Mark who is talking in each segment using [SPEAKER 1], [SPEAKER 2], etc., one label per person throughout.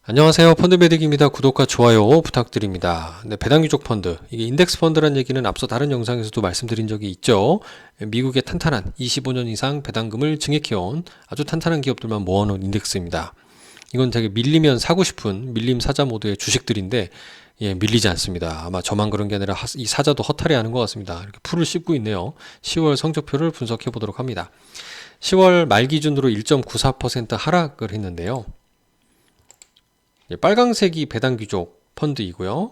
[SPEAKER 1] 안녕하세요. 펀드매직입니다. 구독과 좋아요 부탁드립니다. 네, 배당귀족 펀드, 이게 인덱스 펀드란 얘기는 앞서 다른 영상에서도 말씀드린 적이 있죠. 미국의 탄탄한 25년 이상 배당금을 증액해온 아주 탄탄한 기업들만 모아놓은 인덱스입니다. 이건 되게 밀리면 사고 싶은 밀림 사자 모드의 주식들인데 밀리지 않습니다. 아마 저만 그런 게 아니라 이 사자도 허탈해하는 것 같습니다. 이렇게 풀을 씹고 있네요. 10월 성적표를 분석해 보도록 합니다. 10월 말 기준으로 1.94% 하락을 했는데요. 빨강색이 배당귀족 펀드이고요.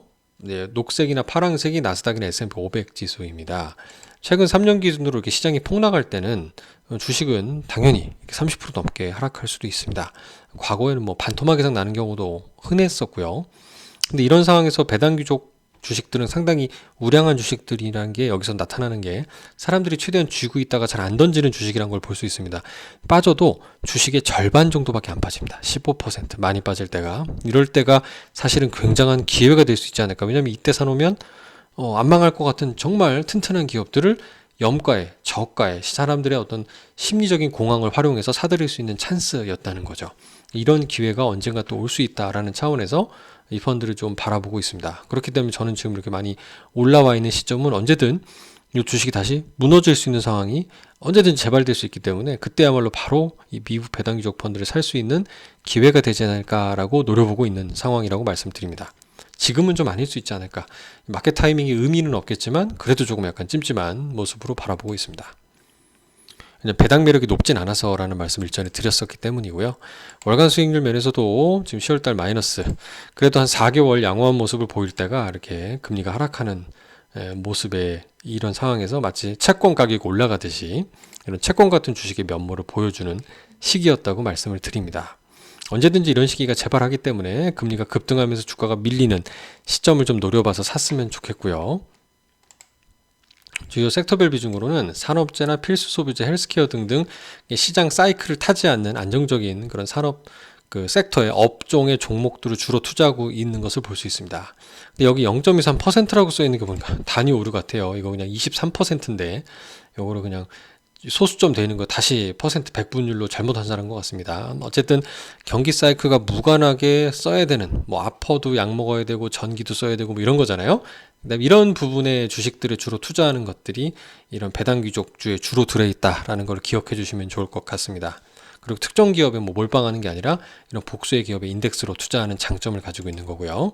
[SPEAKER 1] 녹색이나 파랑색이 나스닥이나 S&P 500 지수입니다. 최근 3년 기준으로 이렇게 시장이 폭락할 때는 주식은 당연히 30% 넘게 하락할 수도 있습니다. 과거에는 뭐 반토막 이상 나는 경우도 흔했었고요. 근데 이런 상황에서 배당귀족 주식들은 상당히 우량한 주식들이라는 게 여기서 나타나는 게 사람들이 최대한 쥐고 있다가 잘 안 던지는 주식이란 걸 볼 수 있습니다. 빠져도 주식의 절반 정도밖에 안 빠집니다. 15% 많이 빠질 때가. 이럴 때가 사실은 굉장한 기회가 될 수 있지 않을까. 왜냐하면 이때 사놓으면 안 망할 것 같은 정말 튼튼한 기업들을 염가에 저가에 사람들의 어떤 심리적인 공황을 활용해서 사들일 수 있는 찬스였다는 거죠. 이런 기회가 언젠가 또 올 수 있다라는 차원에서 이 펀드를 좀 바라보고 있습니다. 그렇기 때문에 저는 지금 이렇게 많이 올라와 있는 시점은 언제든 이 주식이 다시 무너질 수 있는 상황이 언제든 재발될 수 있기 때문에 그때야말로 바로 이 미국 배당귀족 펀드를 살 수 있는 기회가 되지 않을까라고 노려보고 있는 상황이라고 말씀드립니다. 지금은 좀 아닐 수 있지 않을까. 마켓 타이밍이 의미는 없겠지만 그래도 조금 약간 찜찜한 모습으로 바라보고 있습니다. 배당 매력이 높진 않아서라는 말씀을 일전에 드렸었기 때문이고요. 월간 수익률 면에서도 지금 10월달 마이너스, 그래도 한 4개월 양호한 모습을 보일 때가 이렇게 금리가 하락하는 모습의 이런 상황에서 마치 채권 가격이 올라가듯이 이런 채권 같은 주식의 면모를 보여주는 시기였다고 말씀을 드립니다. 언제든지 이런 시기가 재발하기 때문에 금리가 급등하면서 주가가 밀리는 시점을 좀 노려봐서 샀으면 좋겠고요. 주요 섹터별 비중으로는 산업재나 필수 소비재, 헬스케어 등등 시장 사이클을 타지 않는 안정적인 그런 산업 섹터의 업종의 종목들을 주로 투자하고 있는 것을 볼 수 있습니다. 근데 여기 0.23%라고 써 있는 게 보니까 단위 오류 같아요. 이거 그냥 23%인데 이거를 그냥 소수점 되는 거 다시 퍼센트 백분율로 잘못 환산한 것 같습니다. 어쨌든 경기 사이클과 무관하게 써야 되는, 뭐 아퍼도 약 먹어야 되고 전기도 써야 되고 뭐 이런 거잖아요. 그다음에 이런 부분에 주식들을 주로 투자하는 것들이 이런 배당귀족주에 주로 들어있다라는 걸 기억해 주시면 좋을 것 같습니다. 그리고 특정 기업에 뭐 몰빵하는 게 아니라 이런 복수의 기업의 인덱스로 투자하는 장점을 가지고 있는 거고요.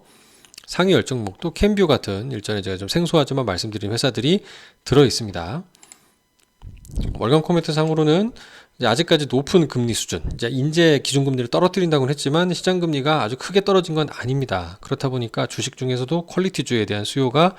[SPEAKER 1] 상위 열종목도 캔뷰 같은 일전에 제가 좀 생소하지만 말씀드린 회사들이 들어 있습니다. 월간 코멘트 상으로는 아직까지 높은 금리 수준, 이제 기준금리를 떨어뜨린다고는 했지만 시장금리가 아주 크게 떨어진 건 아닙니다. 그렇다 보니까 주식 중에서도 퀄리티주에 대한 수요가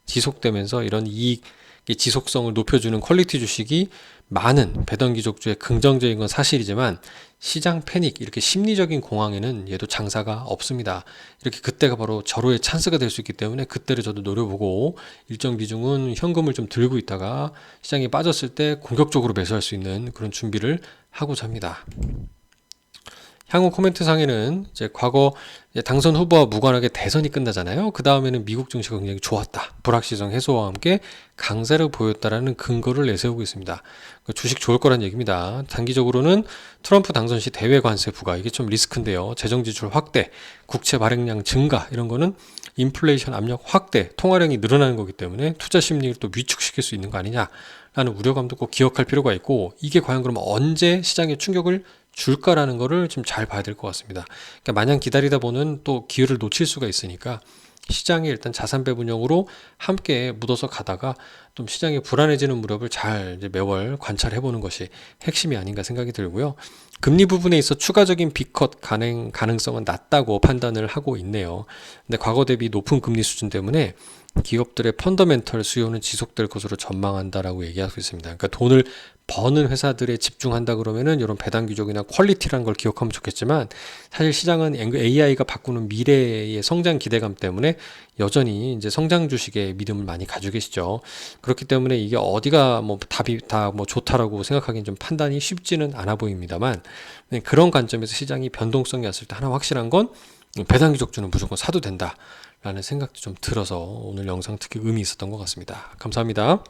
[SPEAKER 1] 지속되면서 이런 이익의 지속성을 높여주는 퀄리티 주식이 많은 배당귀족주에 긍정적인 건 사실이지만 시장 패닉, 이렇게 심리적인 공황에는 얘도 장사가 없습니다. 이렇게 그때가 바로 절호의 찬스가 될 수 있기 때문에 그때를 저도 노려보고 일정 비중은 현금을 좀 들고 있다가 시장이 빠졌을 때 공격적으로 매수할 수 있는 그런 준비를 하고자 합니다. 향후 코멘트 상에는 이제 과거 당선 후보와 무관하게 대선이 끝나잖아요. 그 다음에는 미국 증시가 굉장히 좋았다. 불확실성 해소와 함께 강세를 보였다라는 근거를 내세우고 있습니다. 주식 좋을 거란 얘기입니다. 단기적으로는 트럼프 당선 시 대외 관세 부과, 이게 좀 리스크인데요. 재정 지출 확대, 국채 발행량 증가, 이런 거는 인플레이션 압력 확대, 통화량이 늘어나는 거기 때문에 투자 심리를 또 위축시킬 수 있는 거 아니냐라는 우려감도 꼭 기억할 필요가 있고, 이게 과연 그러면 언제 시장에 충격을 줄까라는 거를 좀 잘 봐야 될 것 같습니다. 그러니까 마냥 기다리다 보는 또 기회를 놓칠 수가 있으니까 시장에 일단 자산 배분형으로 함께 묻어서 가다가 좀 시장이 불안해지는 무렵을 잘 이제 매월 관찰해 보는 것이 핵심이 아닌가 생각이 들고요. 금리 부분에 있어 추가적인 B컷 가능성은 낮다고 판단을 하고 있네요. 근데 과거 대비 높은 금리 수준 때문에 기업들의 펀더멘털 수요는 지속될 것으로 전망한다라고 얘기하고 있습니다. 그러니까 돈을 버는 회사들에 집중한다 그러면은 이런 배당귀족이나 퀄리티라는 걸 기억하면 좋겠지만, 사실 시장은 AI가 바꾸는 미래의 성장 기대감 때문에 여전히 이제 성장 주식에 믿음을 많이 가지고 계시죠. 그렇기 때문에 이게 어디가 뭐 답이 다 뭐 좋다라고 생각하기는 좀 판단이 쉽지는 않아 보입니다만, 그런 관점에서 시장이 변동성이 왔을 때 하나 확실한 건 배당귀족주는 무조건 사도 된다 라는 생각도 좀 들어서 오늘 영상 특히 의미 있었던 것 같습니다. 감사합니다.